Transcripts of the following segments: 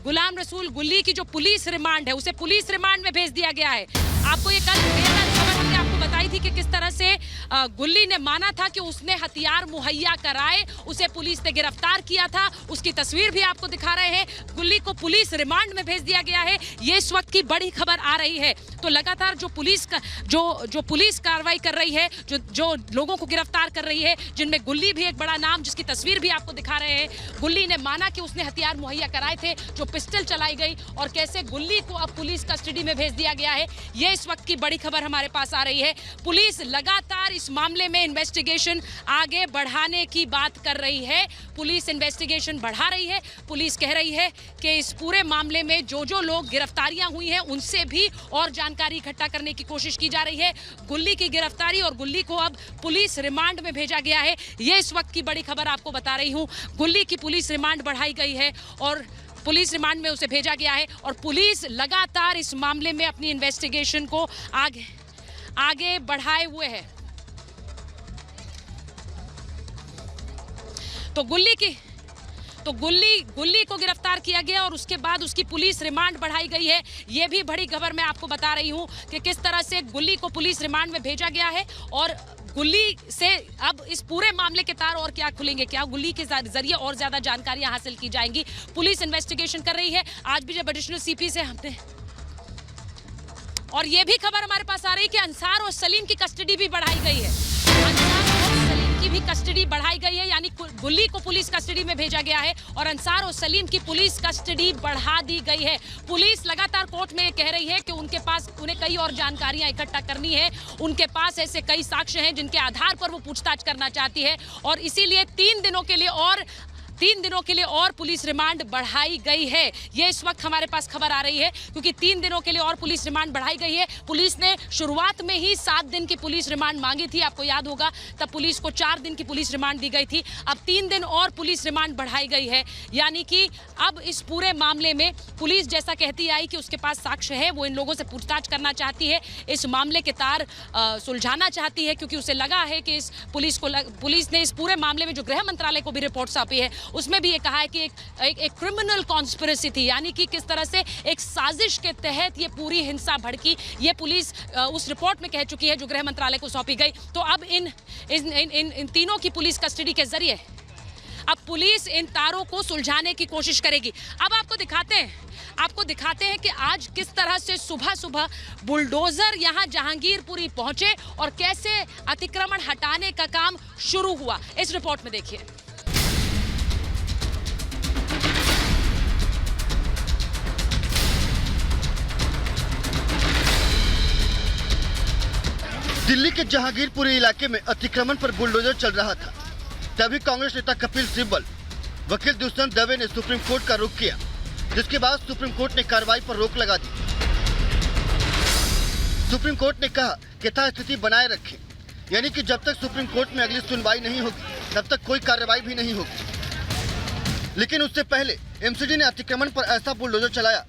गुलाम रसूल गुल्ली की जो पुलिस रिमांड है उसे पुलिस रिमांड में भेज दिया गया है। आपको ये कल खबर हमने आपको बताई थी कि किस तरह से गुल्ली ने माना था कि उसने हथियार मुहैया कराए, उसे पुलिस ने गिरफ्तार किया था। उसकी तस्वीर भी आपको दिखा रहे हैं। गुल्ली को पुलिस रिमांड में भेज दिया गया है। ये इस वक्त की बड़ी खबर आ रही है। तो लगातार जो पुलिस कार्रवाई कर रही है, जो लोगों को गिरफ्तार कर रही है, जिनमें गुल्ली भी एक बड़ा नाम, जिसकी तस्वीर भी आपको दिखा रहे हैं। गुल्ली ने माना कि उसने हथियार मुहैया कराए थे, जो पिस्टल चलाई गई, और कैसे गुल्ली को अब पुलिस कस्टडी में भेज दिया गया है। ये इस वक्त की बड़ी खबर हमारे पास आ रही है। पुलिस लगातार इस मामले में इन्वेस्टिगेशन आगे बढ़ाने की बात कर रही है। पुलिस इन्वेस्टिगेशन बढ़ा रही है। पुलिस कह रही है कि इस पूरे मामले में जो लोग गिरफ्तारियां हुई हैं उनसे भी और जानकारी इकट्ठा करने की कोशिश की जा रही है। गुल्ली की गिरफ्तारी और गुल्ली को अब पुलिस रिमांड में भेजा गया है। ये इस वक्त की बड़ी खबर आपको बता रही हूं। गुल्ली की पुलिस रिमांड बढ़ाई गई है और पुलिस रिमांड में उसे भेजा गया है और पुलिस लगातार इस मामले में अपनी इन्वेस्टिगेशन को आगे बढ़ाए हुए है। तो गुल्ली को गिरफ्तार किया गया और उसके बाद उसकी पुलिस रिमांड बढ़ाई गई है। ये भी बड़ी खबर मैं आपको बता रही हूं कि किस तरह से गुल्ली को पुलिस रिमांड में भेजा गया है और गुल्ली से अब इस पूरे मामले के तार और क्या खुलेंगे, क्या गुल्ली के जरिए और ज्यादा जानकारियां हासिल की जाएंगी। पुलिस इन्वेस्टिगेशन कर रही है। आज भी जब एडिशनल सीपी से हमने, और ये भी खबर हमारे पास आ रही है कि अंसार और सलीम की कस्टडी भी बढ़ाई गई है। अंसार और सलीम की भी कस्टडी बढ़ाई गई है, यानी गुल्ली को पुलिस कस्टडी में भेजा गया है और अंसार और सलीम की पुलिस कस्टडी बढ़ा दी गई है। पुलिस लगातार कोर्ट में कह रही है कि उन्हें कई और जानकारियां इकट्ठा करनी है। उनके पास ऐसे कई साक्ष्य हैं जिनके आधार पर वो पूछताछ करना चाहती है और इसीलिए 3 दिनों के लिए और पुलिस रिमांड बढ़ाई गई है। ये इस वक्त हमारे पास खबर आ रही है क्योंकि 3 दिनों के लिए और पुलिस रिमांड बढ़ाई गई है। पुलिस ने शुरुआत में ही 7 दिन की पुलिस रिमांड मांगी थी, आपको याद होगा, तब पुलिस को 4 दिन की पुलिस रिमांड दी गई थी। अब 3 दिन और पुलिस रिमांड बढ़ाई गई है, यानी कि अब इस पूरे मामले में पुलिस जैसा कहती आई कि उसके पास साक्ष्य है, वो इन लोगों से पूछताछ करना चाहती है, इस मामले के तार सुलझाना चाहती है क्योंकि उसे लगा है कि पुलिस ने इस पूरे मामले में जो गृह मंत्रालय को भी रिपोर्ट सौंपी है उसमें भी ये कहा है कि एक क्रिमिनल कॉन्स्पिरेसी थी, यानी कि किस तरह से एक साजिश के तहत ये पूरी हिंसा भड़की। ये पुलिस उस रिपोर्ट में कह चुकी है जो गृह मंत्रालय को सौंपी गई। तो अब इन तीनों की पुलिस कस्टडी के जरिए अब पुलिस इन तारों को सुलझाने की कोशिश करेगी। अब आपको दिखाते हैं कि आज किस तरह से सुबह बुलडोजर यहां जहांगीरपुरी पहुंचे और कैसे अतिक्रमण हटाने का काम शुरू हुआ। इस रिपोर्ट में देखिए। दिल्ली के जहांगीरपुरी इलाके में अतिक्रमण पर बुलडोजर चल रहा था। तभी कांग्रेस नेता कपिल सिब्बल, वकील दुष्यंत दवे ने सुप्रीम कोर्ट का रुख किया, जिसके बाद सुप्रीम कोर्ट ने कार्रवाई पर रोक लगा दी। सुप्रीम कोर्ट ने कहा कि यथास्थिति बनाए रखें, यानी कि जब तक सुप्रीम कोर्ट में अगली सुनवाई नहीं होगी तब तक कोई कार्रवाई भी नहीं होगी। लेकिन उससे पहले एमसीडी ने अतिक्रमण पर ऐसा बुलडोजर चलाया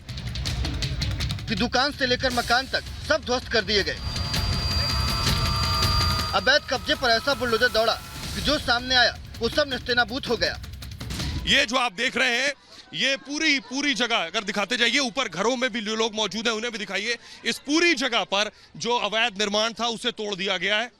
कि दुकान से लेकर मकान तक सब ध्वस्त कर दिए गए। अवैध कब्जे पर ऐसा बुलडोजर दौड़ा कि जो सामने आया वो सब नेस्तनाबूद हो गया। ये जो आप देख रहे हैं ये पूरी जगह अगर दिखाते जाइए, ऊपर घरों में भी लोग मौजूद हैं, उन्हें भी दिखाइए। इस पूरी जगह पर जो अवैध निर्माण था उसे तोड़ दिया गया है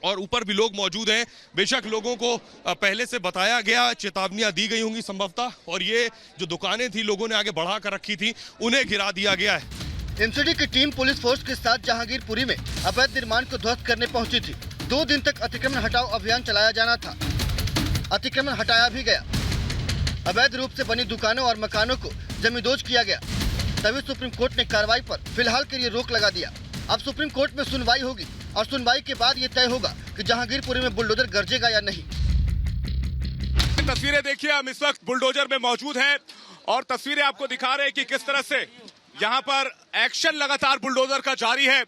और ऊपर भी लोग मौजूद हैं। बेशक लोगों को पहले से बताया गया, चेतावनियां दी गई होंगी संभवतः, और ये जो दुकानें थी लोगों ने आगे बढ़ा कर रखी थी उन्हें गिरा दिया गया है। एमसीडी की टीम पुलिस फोर्स के साथ जहांगीरपुरी में अवैध निर्माण को ध्वस्त करने पहुंची थी। 2 दिन तक अतिक्रमण हटाओ अभियान चलाया जाना था। अतिक्रमण हटाया भी गया। अवैध रूप से बनी दुकानों और मकानों को जमींदोज किया गया। तभी सुप्रीम कोर्ट ने कार्रवाई पर फिलहाल के लिए रोक लगा दिया। अब सुप्रीम कोर्ट में सुनवाई होगी और सुनवाई के बाद ये तय होगा कि जहांगीरपुरी में बुलडोजर गरजेगा या नहीं। तस्वीरें देखिए, हम इस वक्त बुलडोजर में मौजूद हैं और तस्वीरें आपको दिखा रहे हैं कि किस तरह से यहाँ पर एक्शन लगातार बुलडोजर का जारी है।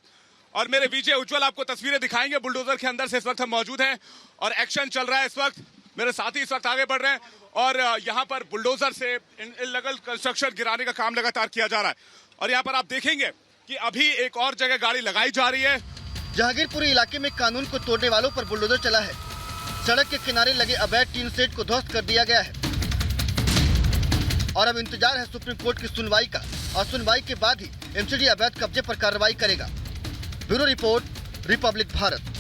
और मेरे विजय उज्जवल आपको तस्वीरें दिखाएंगे बुलडोजर के अंदर से। इस वक्त हम मौजूद हैं और एक्शन चल रहा है इस वक्त। मेरे साथी इस वक्त आगे बढ़ रहे हैं और यहाँ पर बुलडोजर से इल्लीगल कंस्ट्रक्शन गिराने का काम लगातार किया जा रहा है। और यहाँ पर आप देखेंगे कि अभी एक और जगह गाड़ी लगाई जा रही है। जहांगीरपुरी इलाके में कानून को तोड़ने वालों पर बुलडोजर चला है। सड़क के किनारे लगे अवैध टीन शेड को ध्वस्त कर दिया गया है। और अब इंतजार है सुप्रीम कोर्ट की सुनवाई का, और सुनवाई के बाद ही एमसीडी अवैध कब्जे पर कार्रवाई करेगा। Bureau report, Republic Bharat.